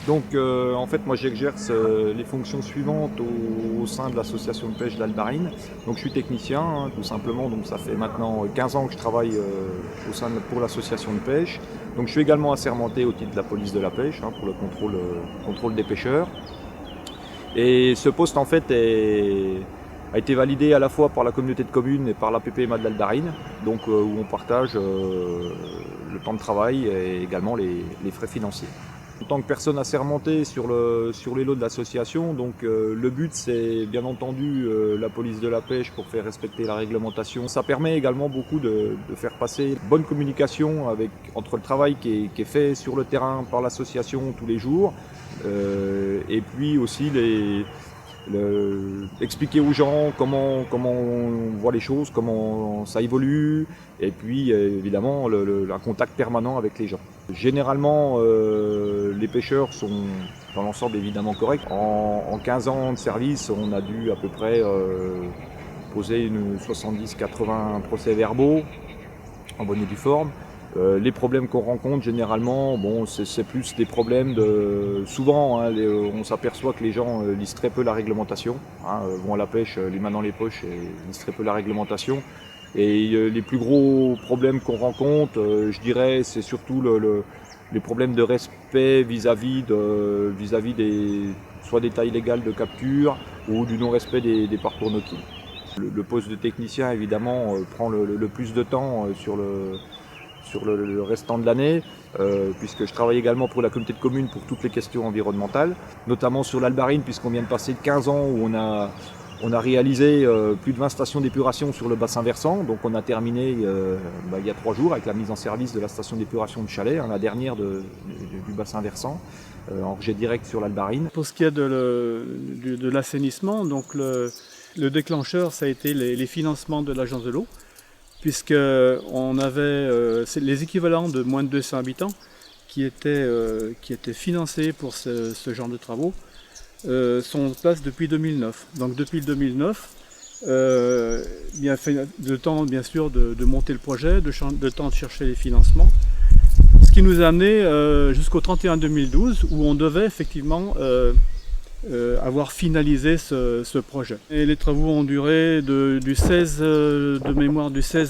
Donc en fait moi j'exerce les fonctions suivantes au sein de l'association de pêche d'Albarine. Donc je suis technicien hein, tout simplement, donc ça fait maintenant 15 ans que je travaille pour l'association de pêche. Donc je suis également assermenté au titre de la police de la pêche hein, pour le contrôle des pêcheurs. Et ce poste en fait a été validé à la fois par la communauté de communes et par la PPMA de l'Albarine, donc où on partage le temps de travail et également les frais financiers. En tant que personne assermentée sur les lots de l'association, donc le but c'est bien entendu la police de la pêche pour faire respecter la réglementation. Ça permet également beaucoup de faire passer une bonne communication entre le travail qui est fait sur le terrain par l'association tous les jours et puis aussi expliquer aux gens comment on voit les choses, comment ça évolue, et puis évidemment un contact permanent avec les gens. Généralement, les pêcheurs sont dans l'ensemble évidemment corrects. En 15 ans de service, on a dû à peu près poser 70-80 procès-verbaux en bonne et due forme. Les problèmes qu'on rencontre généralement, bon, c'est plus des problèmes souvent, hein, on s'aperçoit que les gens lisent très peu la réglementation, hein, vont à la pêche les mains dans les poches et lisent très peu la réglementation. Et les plus gros problèmes qu'on rencontre, je dirais, c'est surtout les problèmes de respect vis-à-vis soit des tailles légales de capture ou du non-respect des parcours nautiques. Le poste de technicien évidemment prend le plus de temps sur le restant de l'année, puisque je travaille également pour la communauté de communes pour toutes les questions environnementales, notamment sur l'Albarine, puisqu'on vient de passer de 15 ans où on a réalisé plus de 20 stations d'épuration sur le bassin versant. Donc on a terminé il y a 3 jours avec la mise en service de la station d'épuration de Chalais, hein, la dernière du bassin versant, en rejet direct sur l'Albarine. Pour ce qui est de l'assainissement, donc le déclencheur, ça a été les financements de l'agence de l'eau, puisqu'on avait les équivalents de moins de 200 habitants qui étaient financés pour ce genre de travaux, sont en place depuis 2009. Donc depuis 2009, il a fait le temps bien sûr de monter le projet, de temps de chercher les financements, ce qui nous a amené jusqu'au 31 2012 où on devait effectivement avoir finalisé ce projet. Et les travaux ont duré du 16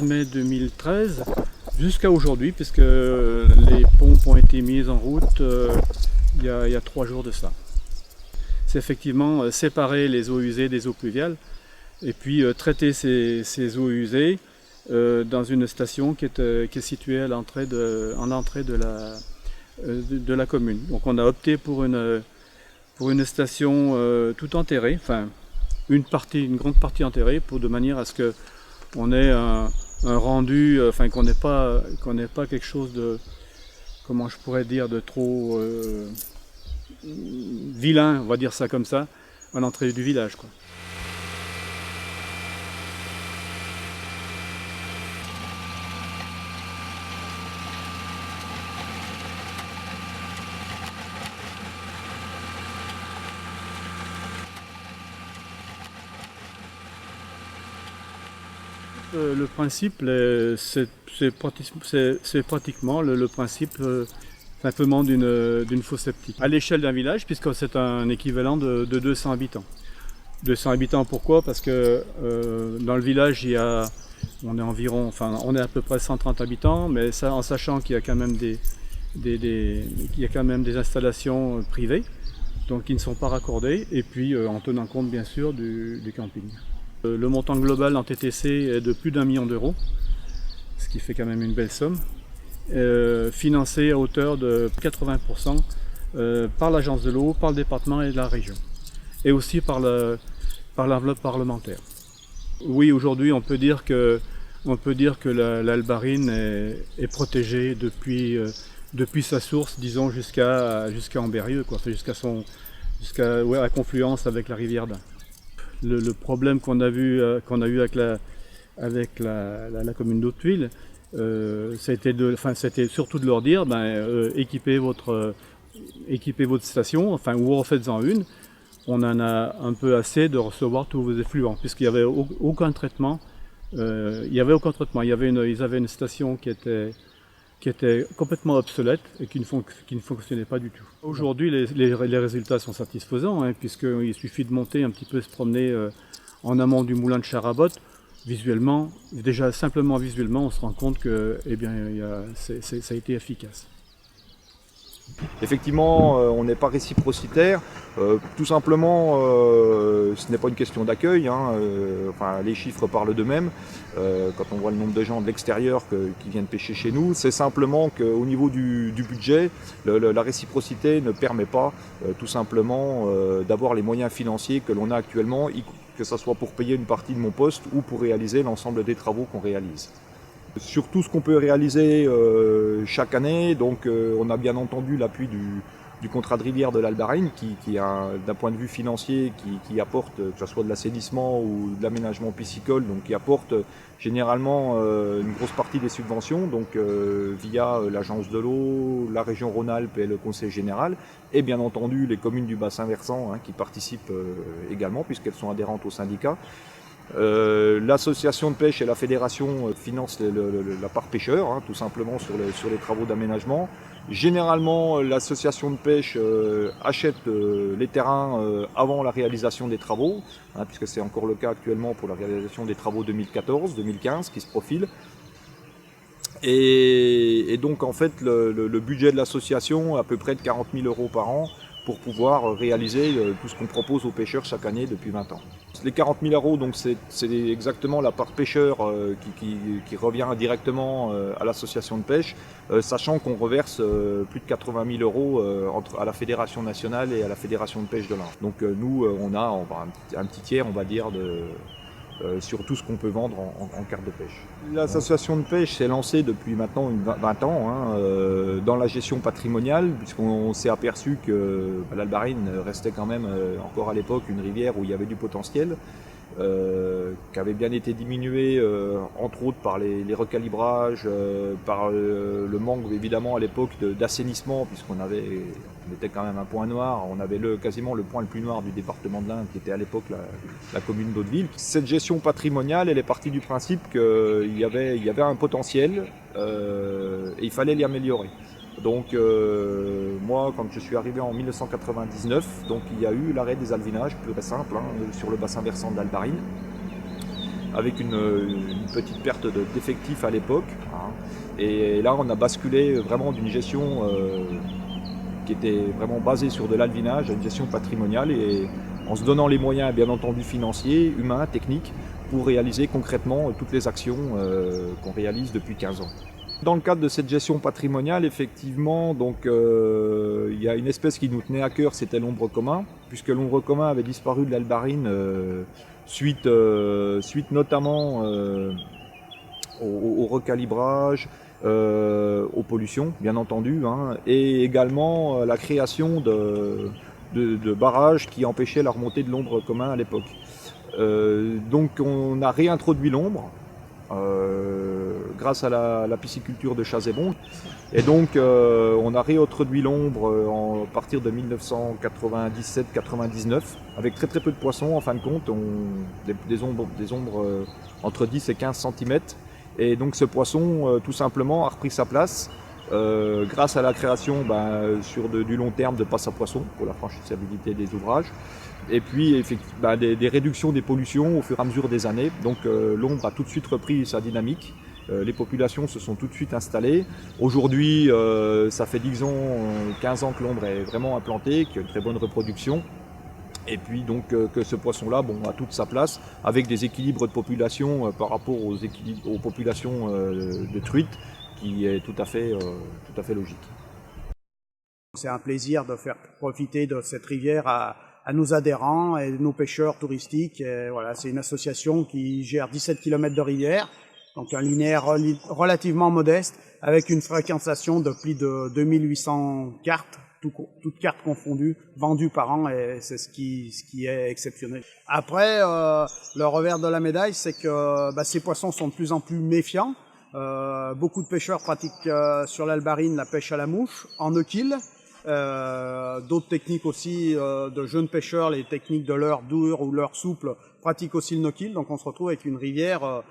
mai 2013 jusqu'à aujourd'hui, puisque les pompes ont été mises en route il y a 3 jours de ça. C'est effectivement séparer les eaux usées des eaux pluviales et puis traiter ces eaux usées dans une station qui est située en entrée de la commune. Donc on a opté pour une station tout enterrée, enfin une grande partie enterrée, de manière à ce qu'on ait un rendu, enfin qu'on n'ait pas quelque chose de, comment je pourrais dire, de trop vilain, on va dire ça comme ça, à l'entrée du village, quoi. Le principe, c'est pratiquement le principe simplement d'une fosse septique. À l'échelle d'un village, puisque c'est un équivalent de 200 habitants. 200 habitants, pourquoi? Parce que dans le village, on est à peu près 130 habitants, mais ça en sachant qu'il y a quand même des installations privées, donc qui ne sont pas raccordées, et puis en tenant compte bien sûr du camping. Le montant global en TTC est de plus d'1 million d'euros, ce qui fait quand même une belle somme, financé à hauteur de 80% par l'agence de l'eau, par le département et la région, et aussi par l'enveloppe parlementaire. Oui, aujourd'hui on peut dire que l'Albarine est protégée depuis sa source, disons jusqu'à Ambérieu, quoi, jusqu'à la confluence avec la rivière d'Ain. Le problème qu'on a eu avec la commune d'Hauteville, c'était surtout de leur dire, équipez votre station, enfin, ou refaites-en une. On en a un peu assez de recevoir tous vos effluents, puisqu'il n'y avait aucun traitement. Ils avaient une station qui était qui était complètement obsolète et qui ne fonctionnait pas du tout. Aujourd'hui, les résultats sont satisfaisants, hein, puisqu'il suffit de monter un petit peu, se promener en amont du moulin de Charabotte. Visuellement, déjà simplement visuellement, on se rend compte que ça a été efficace. Effectivement, on n'est pas réciprocitaire. Tout simplement, ce n'est pas une question d'accueil. Hein, enfin, les chiffres parlent d'eux-mêmes. Quand on voit le nombre de gens de l'extérieur qui viennent pêcher chez nous, c'est simplement qu'au niveau du budget, la réciprocité ne permet pas tout simplement d'avoir les moyens financiers que l'on a actuellement, que ce soit pour payer une partie de mon poste ou pour réaliser l'ensemble des travaux qu'on réalise. Sur tout ce qu'on peut réaliser chaque année, donc on a bien entendu l'appui du contrat de rivière de l'Albarine qui d'un point de vue financier qui apporte, que ce soit de l'assainissement ou de l'aménagement piscicole, donc qui apporte généralement une grosse partie des subventions, donc via l'agence de l'eau, la région Rhône-Alpes et le conseil général, et bien entendu les communes du bassin versant qui participent également puisqu'elles sont adhérentes au syndicat. L'association de pêche et la fédération financent la part pêcheur, hein, tout simplement sur les travaux d'aménagement. Généralement, l'association de pêche achète les terrains avant la réalisation des travaux, hein, puisque c'est encore le cas actuellement pour la réalisation des travaux 2014-2015 qui se profilent. Et donc en fait, le budget de l'association est à peu près de 40 000 € par an pour pouvoir réaliser tout ce qu'on propose aux pêcheurs chaque année depuis 20 ans. Les 40 000 €, donc c'est exactement la part pêcheur qui revient directement à l'association de pêche, sachant qu'on reverse plus de 80 000 € à la Fédération nationale et à la Fédération de pêche de l'Ain. Donc nous, on a un petit tiers, on va dire, sur tout ce qu'on peut vendre en carte de pêche. L'association de pêche s'est lancée depuis maintenant 20 ans dans la gestion patrimoniale, puisqu'on s'est aperçu que l'Albarine restait quand même encore à l'époque une rivière où il y avait du potentiel, qui avait bien été diminué entre autres par les recalibrages, par le manque évidemment à l'époque d'assainissement, puisqu'on était quand même un point noir, on avait quasiment le point le plus noir du département de l'Ain, qui était à l'époque la commune d'Hauteville. Cette gestion patrimoniale, elle est partie du principe qu'il y avait un potentiel et il fallait l'y améliorer. Donc moi, quand je suis arrivé en 1999, donc il y a eu l'arrêt des alvinages, pur et simple, sur le bassin versant de l'Albarine, avec une petite perte d'effectifs à l'époque. Et là, on a basculé vraiment d'une gestion qui était vraiment basée sur de l'alvinage à une gestion patrimoniale, et en se donnant les moyens, bien entendu, financiers, humains, techniques, pour réaliser concrètement toutes les actions qu'on réalise depuis 15 ans. Dans le cadre de cette gestion patrimoniale, effectivement, donc il y a une espèce qui nous tenait à cœur, c'était l'ombre commun, puisque l'ombre commun avait disparu de l'Albarine suite notamment au recalibrage, aux pollutions, bien entendu, et également la création de barrages qui empêchaient la remontée de l'ombre commun à l'époque. Donc on a réintroduit l'ombre. Grâce à la pisciculture de Chazébon. Et donc on a réintroduit l'ombre à partir de 1997-99 avec très peu de poissons en fin de compte, des ombres entre 10 et 15 cm. Et donc ce poisson tout simplement a repris sa place grâce à la création sur du long terme de passes à poissons pour la franchissabilité des ouvrages. Et puis des réductions des pollutions au fur et à mesure des années. Donc l'ombre a tout de suite repris sa dynamique. Les populations se sont tout de suite installées. Aujourd'hui, ça fait 10 ans, 15 ans que l'ombre est vraiment implantée, qu'il y a une très bonne reproduction. Et puis donc que ce poisson-là a toute sa place, avec des équilibres de population par rapport aux populations de truites, qui est tout à fait logique. C'est un plaisir de faire profiter de cette rivière à nos adhérents et nos pêcheurs touristiques. Et voilà, c'est une association qui gère 17 km de rivière, donc un linéaire relativement modeste, avec une fréquentation de plus de 2800 cartes, toutes cartes confondues, vendues par an, et c'est ce qui est exceptionnel. Après, le revers de la médaille, c'est que ces poissons sont de plus en plus méfiants. Beaucoup de pêcheurs pratiquent sur l'Albarine la pêche à la mouche, en no-kill. D'autres techniques aussi de jeunes pêcheurs, les techniques de leurre dur ou leurre souple, pratiquent aussi le no-kill. Donc on se retrouve avec une rivière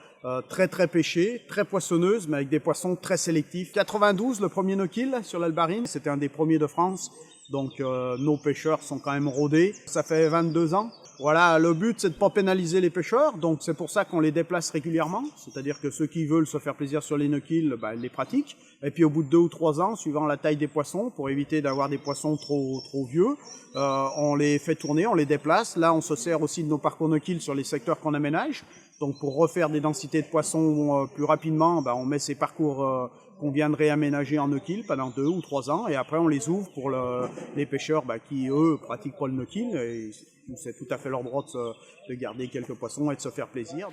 très pêchée, très poissonneuse, mais avec des poissons très sélectifs. 92, le premier no-kill sur l'Albarine, c'était un des premiers de France. Donc nos pêcheurs sont quand même rodés. Ça fait 22 ans. Voilà, le but c'est de pas pénaliser les pêcheurs, donc c'est pour ça qu'on les déplace régulièrement. C'est-à-dire que ceux qui veulent se faire plaisir sur les no-kill, ils les pratiquent. Et puis au bout de 2 ou 3 ans, suivant la taille des poissons, pour éviter d'avoir des poissons trop vieux, on les fait tourner, on les déplace. Là, on se sert aussi de nos parcours no-kill sur les secteurs qu'on aménage. Donc pour refaire des densités de poissons plus rapidement, on met ces parcours qu'on vient de réaménager en no-kill pendant 2 ou 3 ans, et après on les ouvre pour les pêcheurs qui, eux, pratiquent pas le no-kill, et c'est tout à fait leur droit de garder quelques poissons et de se faire plaisir.